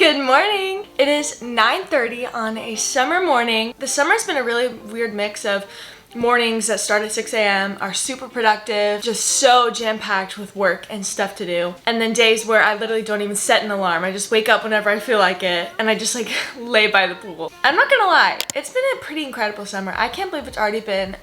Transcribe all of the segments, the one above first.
Good morning! It is 9:30 on a summer morning. The summer's been a really weird mix of mornings that start at 6 a.m. are super productive, just so jam-packed with work and stuff to do. And then days where I literally don't even set an alarm. I just wake up whenever I feel like it and I just like lay by the pool. I'm not gonna lie, it's been a pretty incredible summer. I can't believe it's already been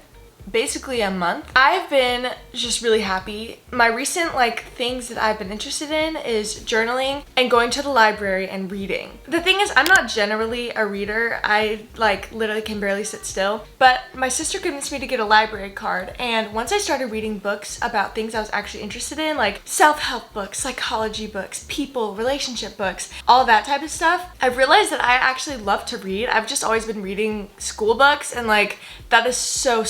basically a month. I've been just really happy. My recent things that I've been interested in is journaling and going to the library and reading. The thing is, I'm not generally a reader. I literally can barely sit still, but my sister convinced me to get a library card, and once I started reading books about things I was actually interested in, like self-help books, psychology books, people, relationship books, all that type of stuff, I realized that I actually love to read. I've just always been reading school books, and that is so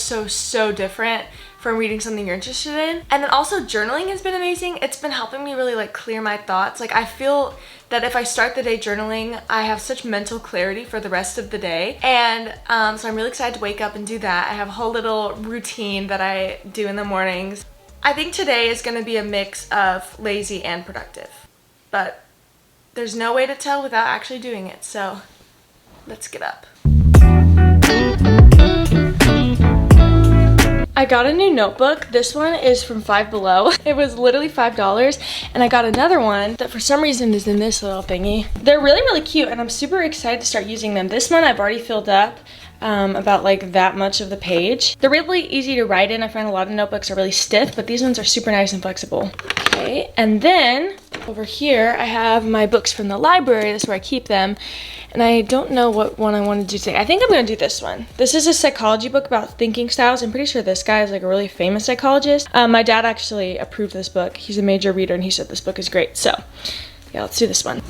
different from reading something you're interested in. And then also journaling has been amazing. It's been helping me really clear my thoughts. I feel that if I start the day journaling, I have such mental clarity for the rest of the day. And so I'm really excited to wake up and do that. I have a whole little routine that I do in the mornings. I think today is going to be a mix of lazy and productive, but there's no way to tell without actually doing it. So let's get up. I got a new notebook. This one is from Five Below. It was literally $5, and I got another one that for some reason is in this little thingy. They're really cute, and I'm super excited to start using them. This one I've already filled up about that much of the page. They're really easy to write in. I find a lot of notebooks are really stiff, but these ones are super nice and flexible. Okay, and then over here I have my books from the library. That's where I keep them. And I don't know what one I want to do today. I think I'm going to do this one. This is a psychology book about thinking styles. I'm pretty sure this guy is a really famous psychologist. My dad actually approved this book. He's a major reader and he said this book is great. So yeah, let's do this one.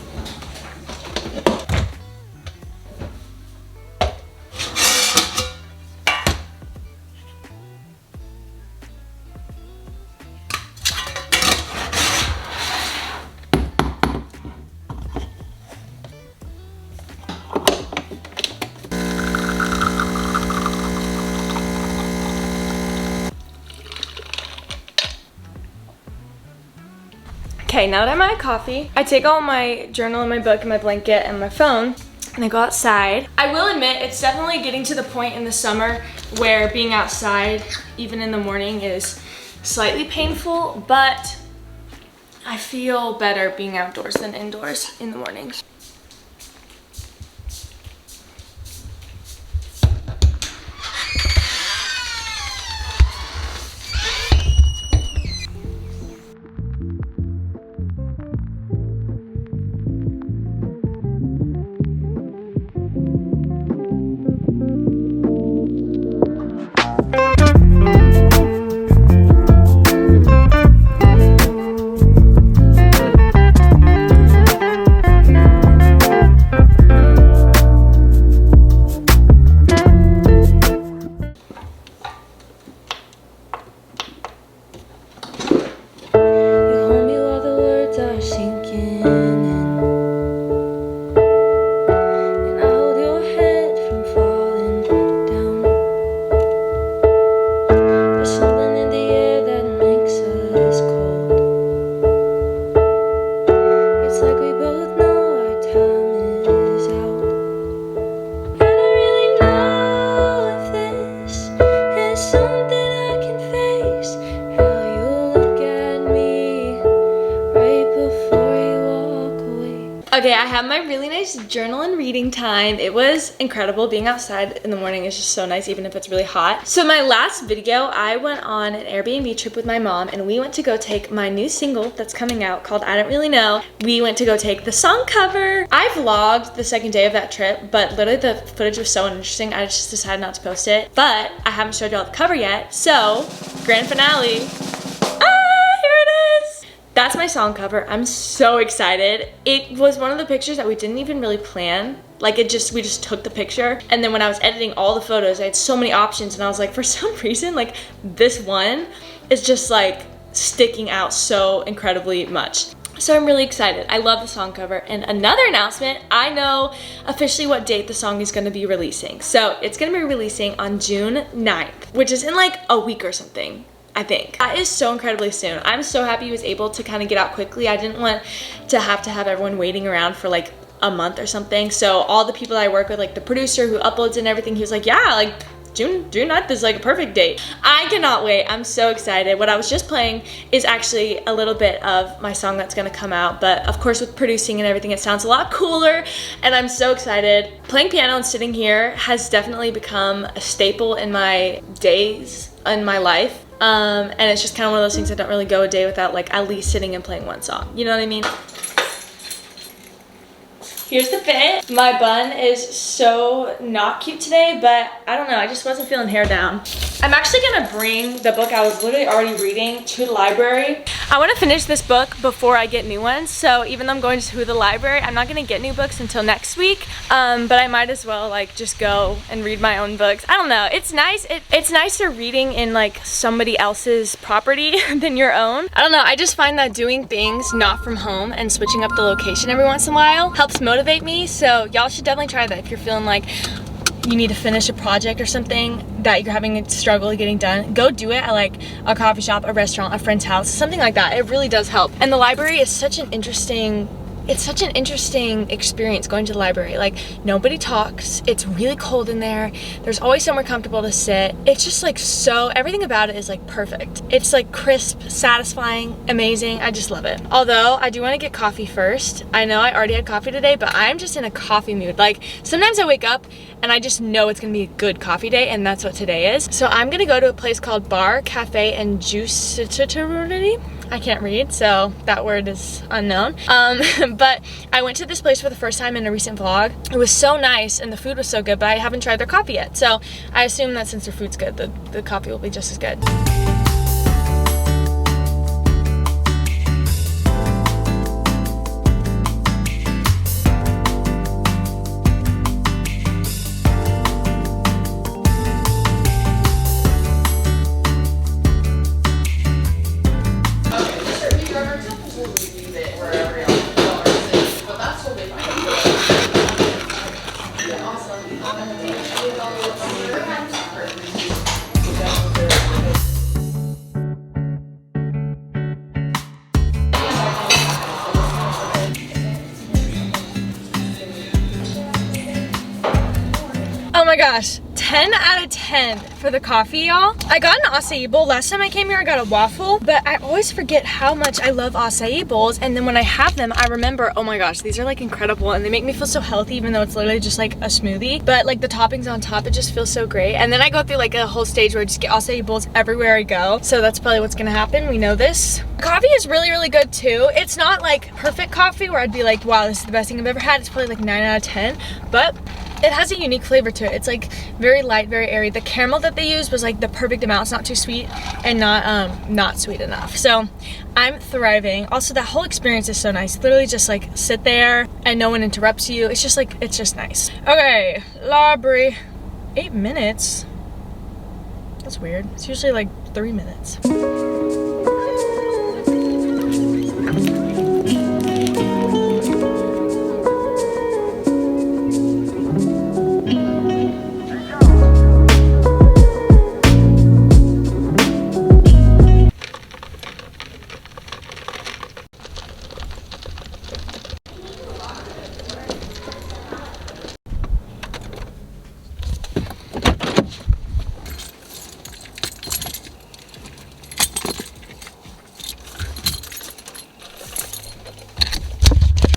Okay, now that I'm out of coffee, I take all my journal and my book and my blanket and my phone, and I go outside. I will admit, it's definitely getting to the point in the summer where being outside, even in the morning, is slightly painful, but I feel better being outdoors than indoors in the mornings. Okay, I have my really nice journal and reading time. It was incredible. Being outside in the morning is just so nice, even if it's really hot. So my last video, I went on an Airbnb trip with my mom, and we went to go take my new single that's coming out called I Don't Really Know. We went to go take the song cover. I vlogged the second day of that trip, but literally the footage was so uninteresting, I just decided not to post it. But I haven't showed y'all the cover yet, so grand finale. That's my song cover. I'm so excited. It was one of the pictures that we didn't even really plan. We just took the picture. And then when I was editing all the photos, I had so many options, and I was like, for some reason, this one is just sticking out so incredibly much. So I'm really excited. I love the song cover. And another announcement, I know officially what date the song is gonna be releasing. So it's gonna be releasing on June 9th, which is in a week or something. I think. That is so incredibly soon. I'm so happy he was able to kind of get out quickly. I didn't want to have everyone waiting around for a month or something. So all the people I work with, like the producer who uploads and everything, he was like, yeah, like June 9th is like a perfect date. I cannot wait. I'm so excited. What I was just playing is actually a little bit of my song that's gonna come out, but of course with producing and everything, it sounds a lot cooler, and I'm so excited. Playing piano and sitting here has definitely become a staple in my days, in my life. And it's just kind of one of those things I don't really go a day without like at least sitting and playing one song. You know what I mean? Here's the fit. My bun is so not cute today, but I don't know, I just wasn't feeling hair down. I'm actually gonna bring the book I was literally already reading to the library. I wanna finish this book before I get new ones, so even though I'm going to the library, I'm not gonna get new books until next week, but I might as well like just go and read my own books. I don't know, it's nice. It's nicer reading in like somebody else's property than your own. I don't know, I just find that doing things not from home and switching up the location every once in a while helps motivate me, so y'all should definitely try that if you're feeling like you need to finish a project or something that you're having a struggle getting done. Go do it at like a coffee shop, a restaurant, a friend's house, something like that. It really does help. And the library is such an interesting experience going to the library. Like nobody talks, it's really cold in there, there's always somewhere comfortable to sit. It's just like so, everything about it is like perfect. It's like crisp, satisfying, amazing. I just love it. Although I do want to get coffee first. I know I already had coffee today, but I'm just in a coffee mood. Like sometimes I wake up and I just know it's gonna be a good coffee day, and that's what today is. So I'm gonna go to a place called Bar, Cafe, and Juice. I can't read, so that word is unknown. But I went to this place for the first time in a recent vlog. It was so nice and the food was so good, but I haven't tried their coffee yet. So I assume that since their food's good, the coffee will be just as good. Oh my gosh, 10 out of 10 for the coffee, y'all. I got an acai bowl. Last time I came here, I got a waffle, but I always forget how much I love acai bowls. And then when I have them, I remember, oh my gosh, these are like incredible and they make me feel so healthy, even though it's literally just like a smoothie. But like the toppings on top, it just feels so great. And then I go through like a whole stage where I just get acai bowls everywhere I go. So that's probably what's gonna happen. We know this. Coffee is really, really good too. It's not like perfect coffee where I'd be like, wow, this is the best thing I've ever had. It's probably like 9 out of 10, but it has a unique flavor to it. It's like very light, very airy. The caramel that they used was like the perfect amount. It's not too sweet and not sweet enough. So I'm thriving. Also, that whole experience is so nice. Literally just like sit there and no one interrupts you. It's just like, it's just nice. Okay, library. 8 minutes? That's weird. It's usually like 3 minutes.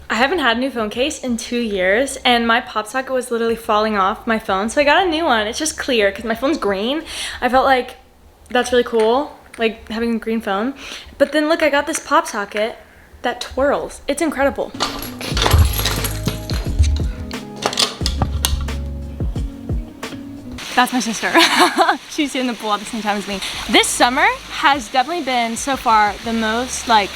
I haven't had a new phone case in 2 years and my pop socket was literally falling off my phone, so I got a new one. It's just clear because my phone's green. I felt like that's really cool, like having a green phone. But then look, I got this pop socket that twirls. It's incredible. That's my sister. She's in the pool at the same time as me. This summer has definitely been so far the most like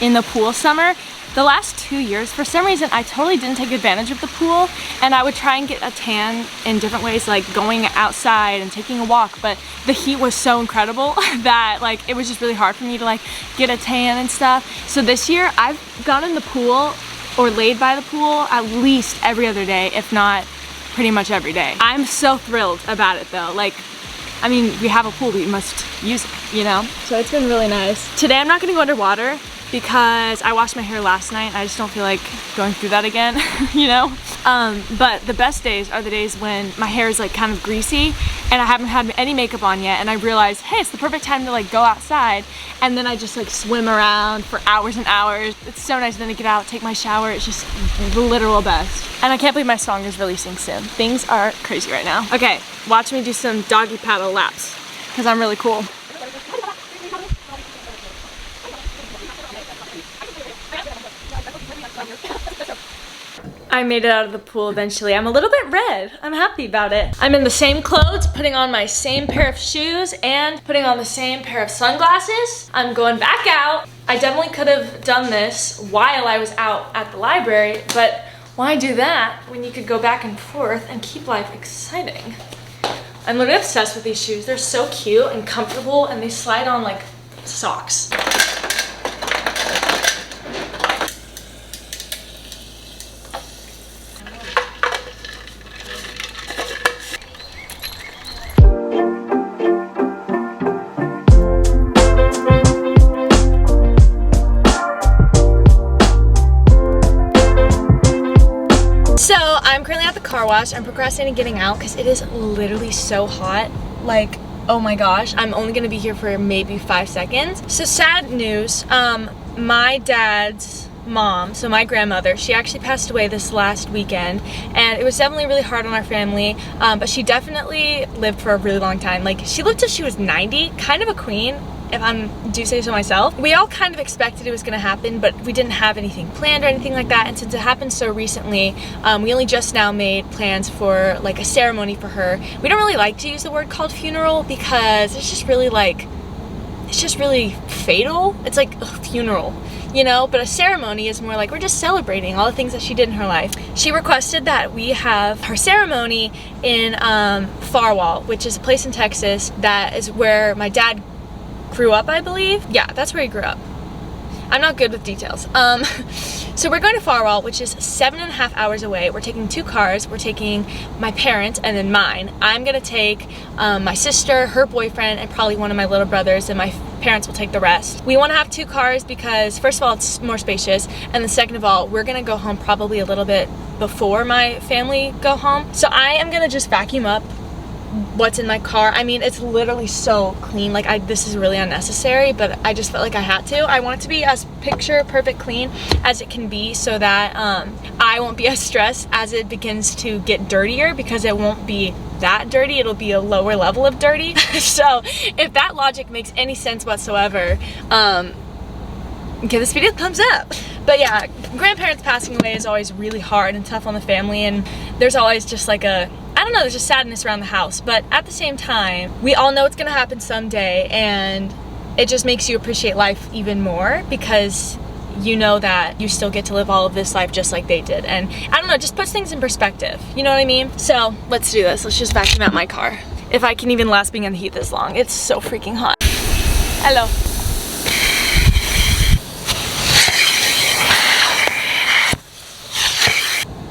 in the pool summer. The last 2 years, for some reason, I totally didn't take advantage of the pool, and I would try and get a tan in different ways, like going outside and taking a walk, but the heat was so incredible that like it was just really hard for me to like get a tan and stuff. So this year, I've gone in the pool or laid by the pool at least every other day, if not pretty much every day. I'm so thrilled about it though. Like, I mean, we have a pool, we must use it, you know? So it's been really nice. Today I'm not gonna go underwater because I washed my hair last night. I just don't feel like going through that again, you know? But the best days are the days when my hair is like kind of greasy and I haven't had any makeup on yet, and I realize, hey, it's the perfect time to like go outside, and then I just like swim around for hours and hours. It's so nice. Then I get out, take my shower. It's just the literal best. And I can't believe my song is releasing soon. Things are crazy right now. Okay, watch me do some doggy paddle laps because I'm really cool. I made it out of the pool eventually. I'm a little bit red. I'm happy about it. I'm in the same clothes, putting on my same pair of shoes, and putting on the same pair of sunglasses. I'm going back out. I definitely could have done this while I was out at the library, but why do that when you could go back and forth and keep life exciting? I'm literally obsessed with these shoes. They're so cute and comfortable, and they slide on like socks. So I'm currently at the car wash. I'm procrastinating getting out because it is literally so hot. Like, oh my gosh, I'm only gonna be here for maybe 5 seconds. So sad news, my dad's mom, so my grandmother, she actually passed away this last weekend, and it was definitely really hard on our family, but she definitely lived for a really long time. Like, she lived till she was 90, kind of a queen, if I do say so myself. We all kind of expected it was gonna happen, but we didn't have anything planned or anything like that, and since it happened so recently, we only just now made plans for like a ceremony for her. We don't really like to use the word called funeral because it's just really like, it's just really fatal. It's like a funeral, you know, but a ceremony is more like we're just celebrating all the things that she did in her life. She requested that we have her ceremony in Farwell, which is a place in Texas that is where my dad grew up, I believe. Yeah, that's where he grew up. I'm not good with details. So we're going to Farwell, which is 7.5 hours away. We're taking 2 cars. We're taking my parents and then mine. I'm gonna take my sister, her boyfriend, and probably one of my little brothers, and my parents will take the rest. We wanna have 2 cars because first of all, it's more spacious, and then second of all, we're gonna go home probably a little bit before my family go home. So I am gonna just vacuum up what's in my car. I mean, it's literally so clean. Like, this is really unnecessary, but I just felt like I had to. I want it to be as picture perfect clean as it can be so that I won't be as stressed as it begins to get dirtier, because it won't be that dirty, it'll be a lower level of dirty. So if that logic makes any sense whatsoever, give this video a thumbs up. But yeah, grandparents passing away is always really hard and tough on the family, and there's always just like a, I don't know, there's just sadness around the house. But at the same time, we all know it's gonna happen someday, and it just makes you appreciate life even more because you know that you still get to live all of this life just like they did. And I don't know, it just puts things in perspective, you know what I mean? So let's do this. Let's just vacuum out my car. If I can even last being in the heat this long. It's so freaking hot. Hello.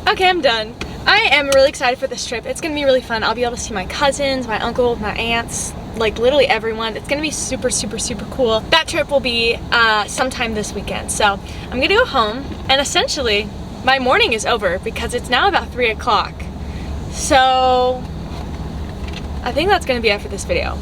Okay, I'm done. I am really excited for this trip. It's gonna be really fun. I'll be able to see my cousins, my uncle, my aunts, like literally everyone. It's gonna be super, super, super cool. That trip will be sometime this weekend. So I'm gonna go home, and essentially my morning is over because it's now about 3 o'clock. So I think that's gonna be it for this video.